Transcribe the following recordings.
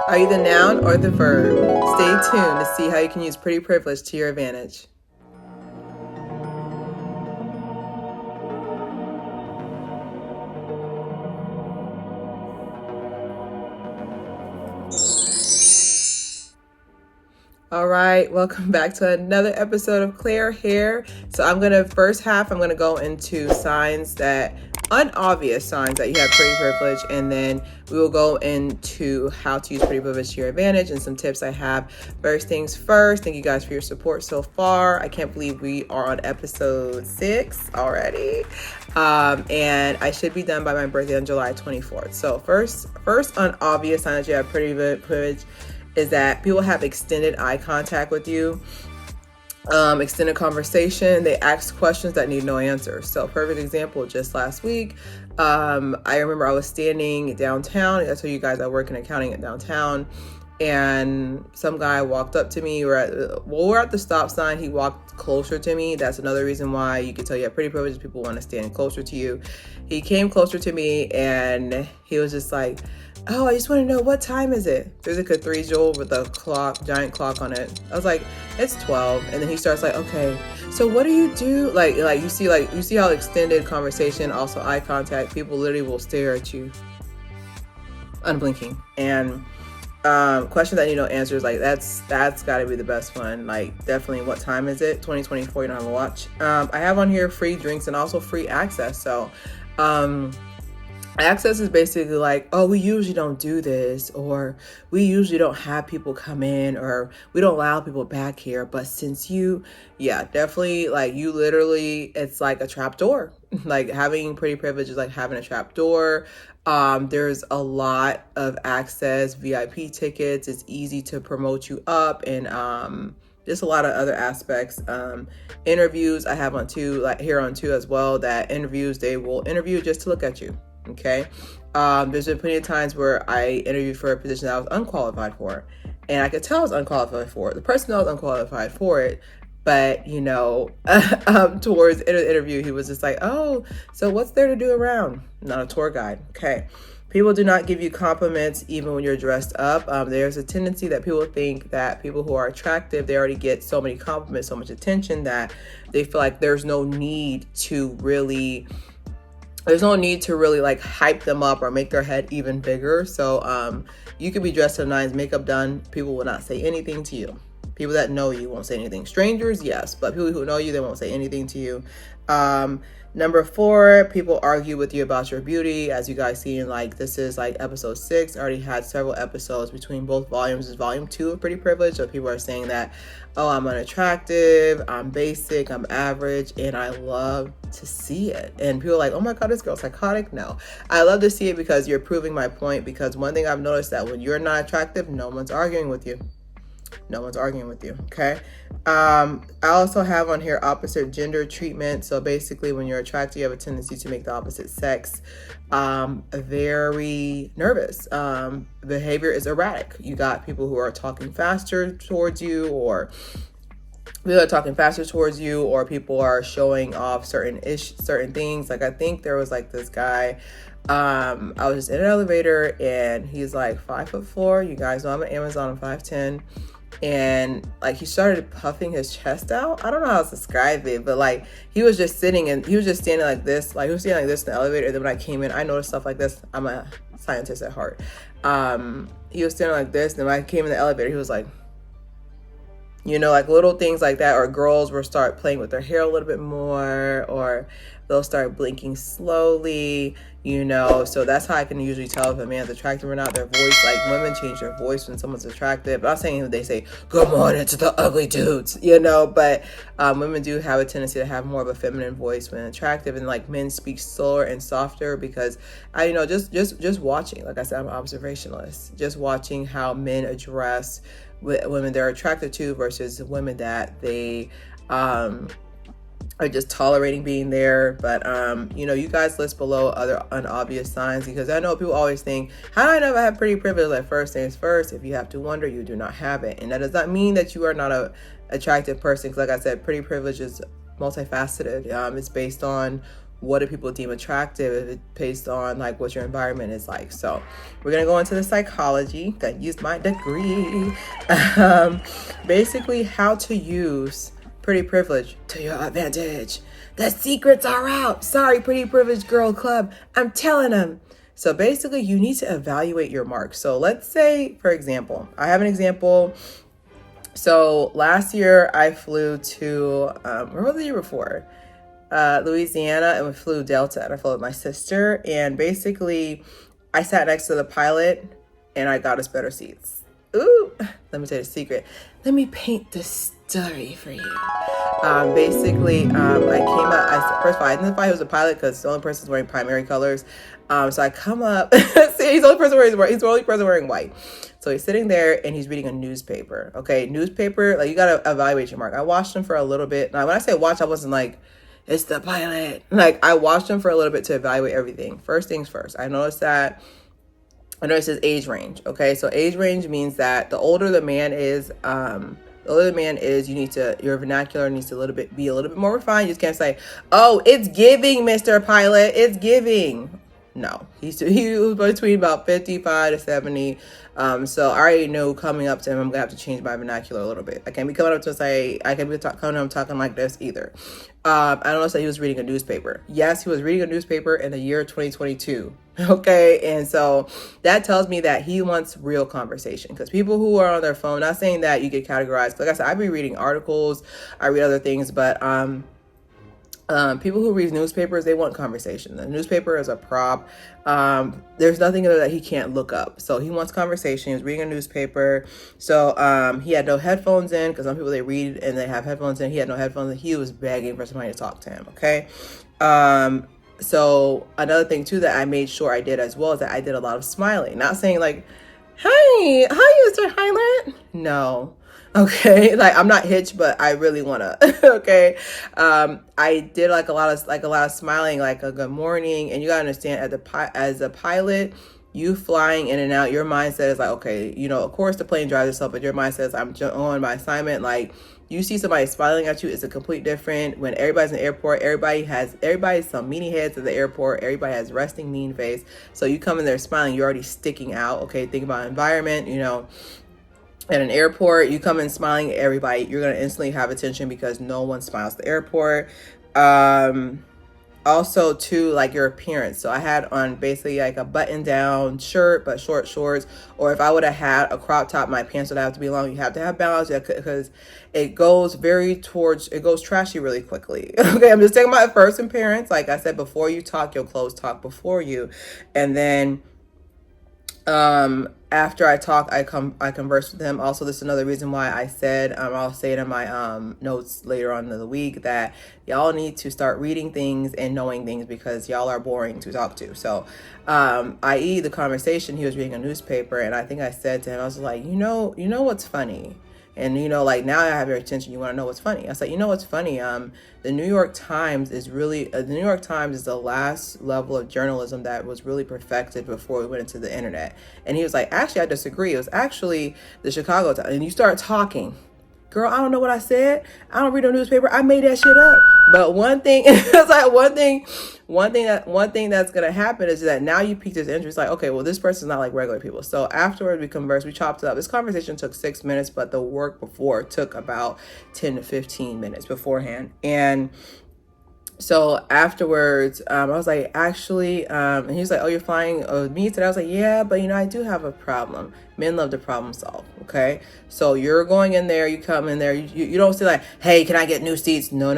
Are you the noun or the verb? Stay tuned to see how you can use pretty privilege to your advantage. All right, welcome back to another episode of Haire. So I'm gonna go into unobvious signs that you have pretty privilege, and then we will go into how to use pretty privilege to your advantage and some tips I have. First things first, thank you guys for your support so far. I can't believe we are on episode 6 already. And I should be done by my birthday on July 24th. So first unobvious sign that you have pretty privilege is that people have extended eye contact with you, extended conversation. They ask questions that need no answer. So perfect example, just last week, I remember I was standing downtown. I told you guys I work in accounting at downtown, and some guy walked up to me. We're at the stop sign. He walked closer to me. That's another reason why you can tell you have pretty privilege. People want to stand closer to you. He came closer to me and he was just like, "Oh, I just want to know, what time is it?" There's like a 3 joule with a giant clock on it. I was like, "It's 12." And then he starts like, "Okay, so what do you do?" Like you see how extended conversation, also eye contact, people literally will stare at you unblinking. And question that you know answers, like that's got to be the best one. Like, definitely, what time is it? 2024, you don't have a watch. I have on here free drinks and also free access. So access is basically like, "Oh, we usually don't do this," or "We usually don't have people come in," or "We don't allow people back here. But since definitely, like, you literally, it's like a trap door." Like, having pretty privilege is like having a trap door. There's a lot of access, VIP tickets. It's easy to promote you up, and just a lot of other aspects. Interviews, I have on too, like here on too as well, that interviews, they will interview just to look at you. Okay. There's been plenty of times where I interviewed for a position that I was unqualified for, and I could tell I was unqualified for it. The person that was unqualified for it, but towards the interview, he was just like, "Oh, so what's there to do around?" Not a tour guide. Okay. People do not give you compliments even when you're dressed up. There's a tendency that people think that people who are attractive, they already get so many compliments, so much attention, that they feel like there's no need to really like hype them up or make their head even bigger. So you could be dressed to the nines, makeup done, people will not say anything to you. People that know you won't say anything. Strangers, yes, but people who know you, they won't say anything to you. Number 4, people argue with you about your beauty. As you guys see, like, this is like episode 6. I already had several episodes between both volumes. Is volume 2 of Pretty Privilege. So people are saying that, "Oh, I'm unattractive, I'm basic, I'm average," and I love to see it. And people are like, "Oh my God, this girl's psychotic." No, I love to see it because you're proving my point. Because one thing I've noticed, that when you're not attractive, no one's arguing with you. No one's arguing with you. Okay. I also have on here opposite gender treatment. So basically, when you're attracted, you have a tendency to make the opposite sex very nervous. Behavior is erratic. You got people who are talking faster towards you, or people are showing off certain things. Like, I think there was like this guy, I was just in an elevator, and he's like 5'4". You guys know I'm an Amazon, I'm 5'10". And like, he started puffing his chest out. I don't know how to describe it, but like, he was just standing like this. Like, he was standing like this in the elevator. And then when I came in, I noticed stuff like this. I'm a scientist at heart. He was standing like this. And then when I came in the elevator, he was like, like little things like that. Or girls will start playing with their hair a little bit more, or they'll start blinking slowly, so that's how I can usually tell if a man's attractive or not. Their voice, like, women change their voice when someone's attractive. I'm not saying they say "Good morning" to the ugly dudes, but women do have a tendency to have more of a feminine voice when attractive, and like, men speak slower and softer. Because I just watching, like I said, I'm an observationalist, just watching how men address women they're attracted to versus women that they are just tolerating being there. But you guys list below other unobvious signs, because I know people always think, "How do I know if I have pretty privilege?" Like, first things first, if you have to wonder, you do not have it. And that does not mean that you are not a attractive person, because like I said, pretty privilege is multifaceted. It's based on what do people deem attractive based on like what your environment is like. So we're gonna go into the psychology. I used my degree. Basically, how to use pretty privilege to your advantage. The secrets are out. Sorry, pretty privileged girl club. I'm telling them. So basically, you need to evaluate your marks. So let's say, for example, I have an example. So last year I flew to, where was the year before? Louisiana, and we flew Delta, and I flew with my sister. And basically, I sat next to the pilot, and I got us better seats. Ooh, let me tell you the secret. Let me paint the story for you. Basically, I came up. First of all, I didn't know if he was a pilot because the only person who's wearing primary colors. So I come up. See, he's the only person wearing white. So he's sitting there and he's reading a newspaper. Okay, newspaper. Like, you gotta evaluate your mark. I watched him for a little bit. Now, when I say watch, I wasn't like, it's the pilot. Like, I watched him for a little bit to evaluate everything. First things first. I noticed his age range. Okay, so age range means that the older the man is, your vernacular needs to be a little bit more refined. You just can't say, "Oh, it's giving, Mr. Pilot. It's giving." No, he was between about 55 to 70. So I already know coming up to him, I'm gonna have to change my vernacular a little bit. I can't be coming up to him say, I can't be coming to him talking like this either. I don't know, so he was reading a newspaper. Yes, he was reading a newspaper in the year 2022. Okay, and so that tells me that he wants real conversation, because people who are on their phone, not saying that you get categorized. Like I said, I be reading articles, I read other things, but people who read newspapers, they want conversation. The newspaper is a prop. There's nothing in there that he can't look up. So he wants conversation. He was reading a newspaper. So he had no headphones in, because some people, they read and they have headphones in. He had no headphones in. He was begging for somebody to talk to him. Okay. So another thing too that I made sure I did as well is that I did a lot of smiling. Not saying like, "Hi, Mr. Highland." No. Okay, like, I'm not hitched, but I really wanna. Okay, I did like a lot of smiling, like a good morning. And you gotta understand, as a pilot, you flying in and out, your mindset is like, okay, of course the plane drives itself, but your mindset is, I'm on my assignment. Like, you see somebody smiling at you, it's a complete different. When everybody's in the airport, everybody's some meanie heads at the airport. Everybody has resting mean face. So you come in there smiling, you're already sticking out. Okay, think about environment. At an airport, you come in smiling at everybody, you're going to instantly have attention, because no one smiles at the airport. Also too, like your appearance. So I had on basically like a button down shirt, but short shorts. Or if I would have had a crop top, my pants would have to be long. You have to have balance, because it goes trashy really quickly. Okay, I'm just taking my first appearance. Like I said, before you talk, your clothes talk before you. And then after I talk, I converse with him. Also, this is another reason why I said, I'll say it in my notes later on in the week, that y'all need to start reading things and knowing things, because y'all are boring to talk to. So, i.e. the conversation, he was reading a newspaper, and I think I said to him, I was like, you know what's funny? And, like, now I have your attention. You want to know what's funny? I said, what's funny? The New York Times is the last level of journalism that was really perfected before we went into the internet. And he was like, actually, I disagree. It was actually the Chicago Times. And you start talking. Girl, I don't know what I said. I don't read no newspaper. I made that shit up. But one thing, it's like one thing that's gonna happen is that now you piqued his interest. Like, okay, well, this person's not like regular people. So afterwards, we conversed. We chopped it up. This conversation took 6 minutes, but the work before took about 10 to 15 minutes beforehand. And so afterwards, I was like, actually, and he was like, "Oh, you're flying with me today?" I was like, "Yeah, but I do have a problem. Men love to problem solve." Okay, so you're going in there, you come in there, you don't say like, "Hey, can I get new seats?" No.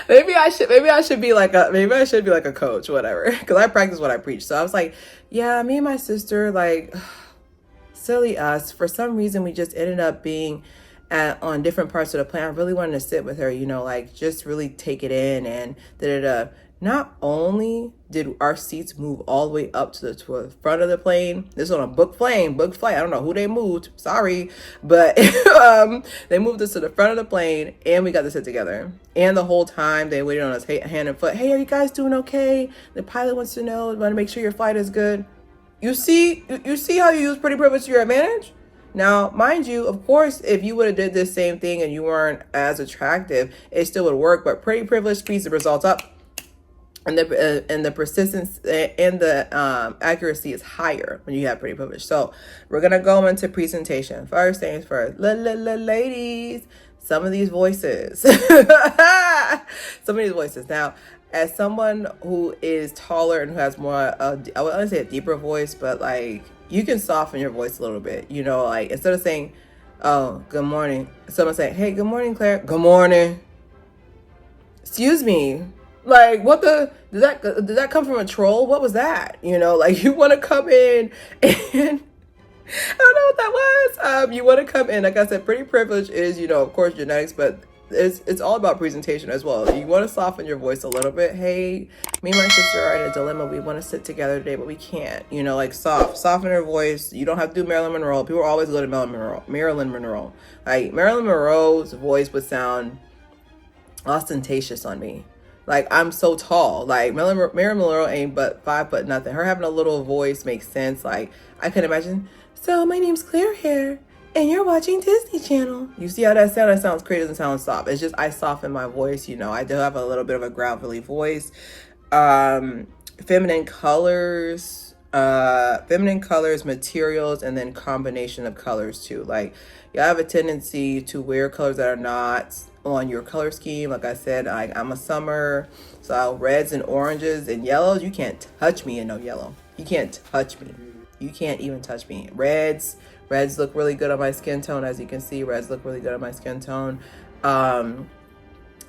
Maybe I should be like a coach, whatever, because I practice what I preach. So I was like, "Yeah, me and my sister, like, silly us. For some reason, we just ended up being on different parts of the plane. I really wanted to sit with her, like, just really take it in, and da-da-da." Not only did our seats move all the way up to the front of the plane, this was on a booked flight. I don't know who they moved, sorry, but they moved us to the front of the plane, and we got to sit together. And the whole time they waited on us hand and foot. "Hey, are you guys doing okay? The pilot wants to know, want to make sure your flight is good." You see how you use pretty privilege to your advantage? Now, mind you, of course, if you would have did this same thing and you weren't as attractive, it still would work. But pretty privilege speeds the results up, and the persistence and the accuracy is higher when you have pretty privilege. So we're gonna go into presentation. First things first, ladies. Some of these voices, Now, as someone who is taller and who has more, I wouldn't say a deeper voice, but like you can soften your voice a little bit. You know, like instead of saying, "Oh, good morning," someone say, "Hey, good morning, Claire." Good morning. Excuse me. Like, what the, did that come from a troll? What was that? You know, like you want to come in and I don't know what that was. You want to come in, like I said, pretty privilege is, you know, of course, genetics, but it's all about presentation as well. You want to soften your voice a little bit. Hey, me and my sister are in a dilemma. We want to sit together today, but we can't. You know, like soften your voice. You don't have to do Marilyn Monroe. People always go to Marilyn Monroe. Like Marilyn Monroe's voice would sound ostentatious on me. Like, I'm so tall. Like, Marilyn Monroe ain't but 5 foot nothing. Her having a little voice makes sense. Like, I could imagine, so my name's Claire Haire, and you're watching Disney Channel. You see how that sounds? That sounds crazy, doesn't sound soft. It's just, I soften my voice, you know. I do have a little bit of a gravelly voice. Feminine colors, materials, and then combination of colors, too. Like, you have a tendency to wear colors that are not on your color scheme. Like I said, I'm a summer, so reds and oranges and yellows, you can't touch me in no yellow. You can't touch me. You can't even touch me. Reds look really good on my skin tone. As you can see, reds look really good on my skin tone.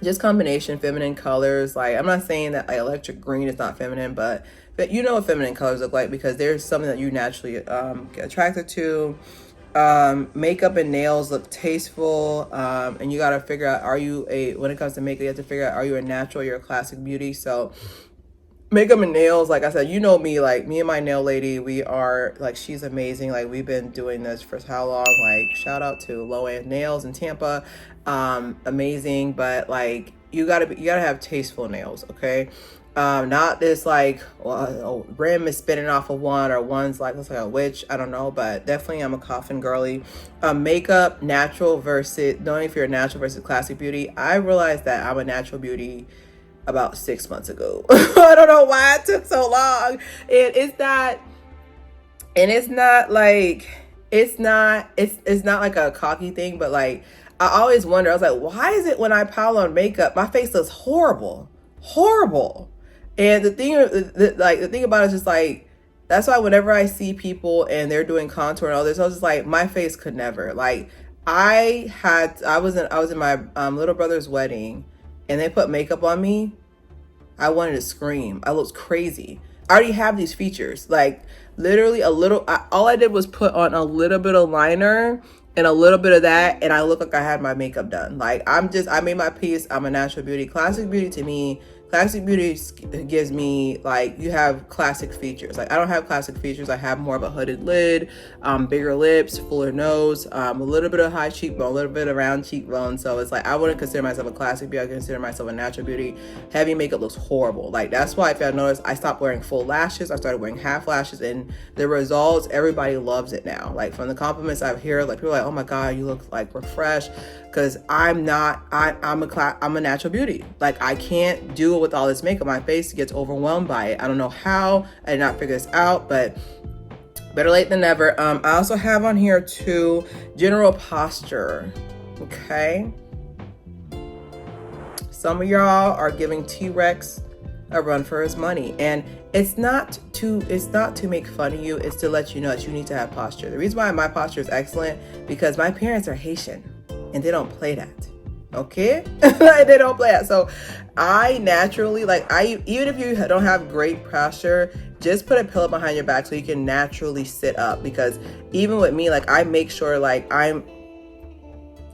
Just combination feminine colors. Like, I'm not saying that like electric green is not feminine, but you know what feminine colors look like, because there's something that you naturally get attracted to. Makeup and nails look tasteful, and you got to figure out, when it comes to makeup, you have to figure out, are you a natural, you're a classic beauty? So makeup and nails, like I said, you know me, like me and my nail lady, we are like, she's amazing. Like, we've been doing this for how long? Like, shout out to Low End Nails in Tampa. Amazing. But like, you gotta have tasteful nails, okay? Not this like, rim is spinning off of one, or one's like, looks like a witch. I don't know, but definitely I'm a coffin girly. Makeup, natural versus, knowing if you're a natural versus classic beauty. I realized that I'm a natural beauty about 6 months ago. I don't know why it took so long. It's not like a cocky thing, but like, I always wonder, I was like, why is it when I pile on makeup, my face looks horrible? And the thing about it is just like, that's why whenever I see people and they're doing contour and all this, I was just like, my face could never. Like, I was in my little brother's wedding, and they put makeup on me. I wanted to scream. I looked crazy. I already have these features. Like, literally all I did was put on a little bit of liner and a little bit of that, and I look like I had my makeup done. Like, I made my piece. I'm a natural beauty. Classic beauty, to me, classic beauty gives me, like, you have classic features. Like, I don't have classic features. I have more of a hooded lid, bigger lips, fuller nose, a little bit of high cheekbone, a little bit of round cheekbone. So it's like, I wouldn't consider myself a classic beauty. I consider myself a natural beauty. Heavy makeup looks horrible. Like, that's why, if y'all notice, I stopped wearing full lashes. I started wearing half lashes, and the results, everybody loves it now. Like, from the compliments I hear, like, people are like, oh my God, you look like refreshed. Because I'm a natural beauty. Like, I can't do it with all this makeup. My face gets overwhelmed by it. I don't know how. I did not figure this out, but better late than never. I also have on here too, general posture. Okay. Some of y'all are giving T-Rex a run for his money, and it's not to make fun of you. It's to let you know that you need to have posture. The reason why my posture is excellent, because my parents are Haitian. And they don't play that, okay? They don't play that. So I naturally, like, even if you don't have great posture, just put a pillow behind your back so you can naturally sit up. Because even with me, like, I make sure, like,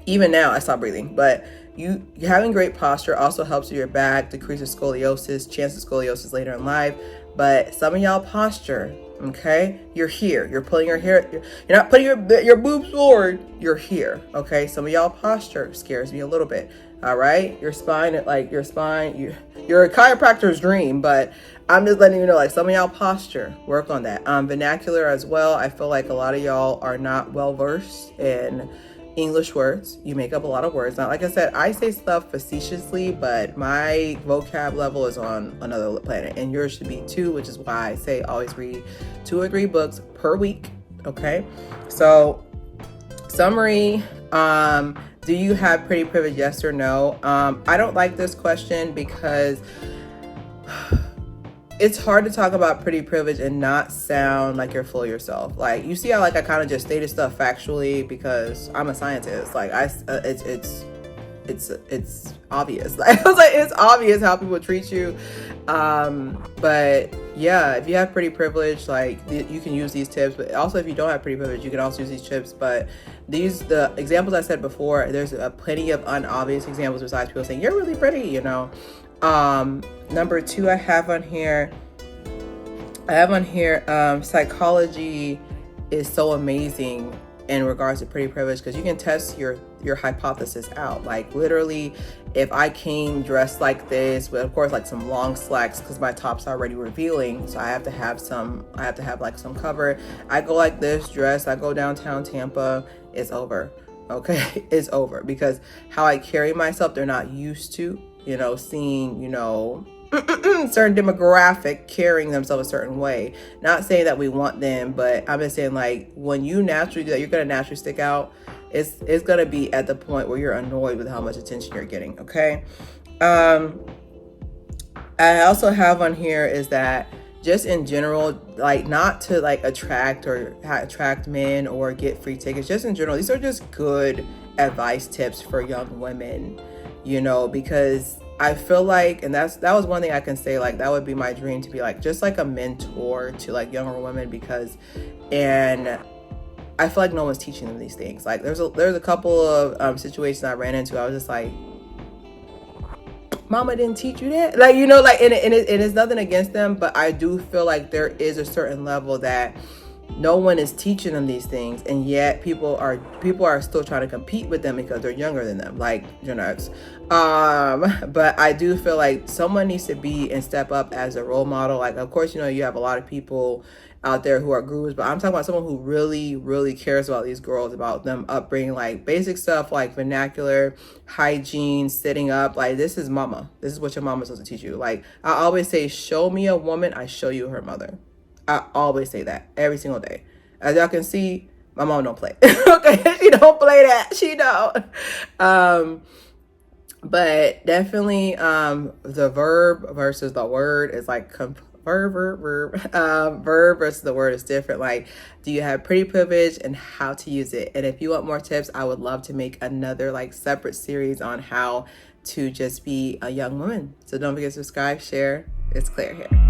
even now I stop breathing, but you having great posture also helps with your back, decreases scoliosis, chances of scoliosis later in life. But some of y'all posture, okay? You're here. You're pulling your hair. You're not putting your boobs forward. You're here, okay? Some of y'all posture scares me a little bit, all right? Your spine, you're a chiropractor's dream, but I'm just letting you know, like, some of y'all posture, work on that. Vernacular as well. I feel like a lot of y'all are not well versed in English words. You make up a lot of words. Now, like I said, I say stuff facetiously, but my vocab level is on another planet, and yours should be too, which is why I say always read 2 or 3 books per week. Okay, so summary. Do you have pretty privilege? Yes or no? I don't like this question because it's hard to talk about pretty privilege and not sound like you're full of yourself. Like, you see how, like, I kind of just stated stuff factually because I'm a scientist. Like, it's obvious. Like, I was like, it's obvious how people treat you. But yeah, if you have pretty privilege, like, you can use these tips. But also, if you don't have pretty privilege, you can also use these tips. But the examples I said before, there's plenty of unobvious examples besides people saying you're really pretty, you know. Number 2, I have on here, psychology is so amazing in regards to pretty privilege because you can test your hypothesis out. Like, literally, if I came dressed like this with, of course, like some long slacks because my top's already revealing, so I have to have like some cover. I go like this dress, I go downtown Tampa, it's over. Okay, it's over because how I carry myself, they're not used to, you know, seeing, you know, certain demographic carrying themselves a certain way. Not saying that we want them, but I'm just saying, like, when you naturally do that, you're gonna naturally stick out. It's gonna be at the point where you're annoyed with how much attention you're getting. Okay. I also have on here is that just in general, like, not to like attract men or get free tickets, just in general, these are just good advice tips for young women, you know, because I feel like, and that was one thing I can say, like, that would be my dream, to be like just like a mentor to like younger women, because, and I feel like no one's teaching them these things. Like, there's a couple of situations I ran into. I was just like, mama didn't teach you that, like, you know, like, and it's nothing against them, but I do feel like there is a certain level that no one is teaching them these things, and yet people are still trying to compete with them because they're younger than them, like Gen X. But I do feel like someone needs to be and step up as a role model. Like, of course, you know, you have a lot of people out there who are gurus, but I'm talking about someone who really, really cares about these girls, about them upbringing, like basic stuff like vernacular, hygiene, sitting up. Like, this is mama. This is what your mama's supposed to teach you. Like, I always say, show me a woman, I show you her mother. I always say that every single day. As y'all can see, my mom don't play. Okay, she don't play that. She don't. But definitely, the verb versus the word is like verb versus the word is different. Like, do you have pretty privilege and how to use it? And if you want more tips, I would love to make another like separate series on how to just be a young woman. So don't forget to subscribe, share. It's Claire here.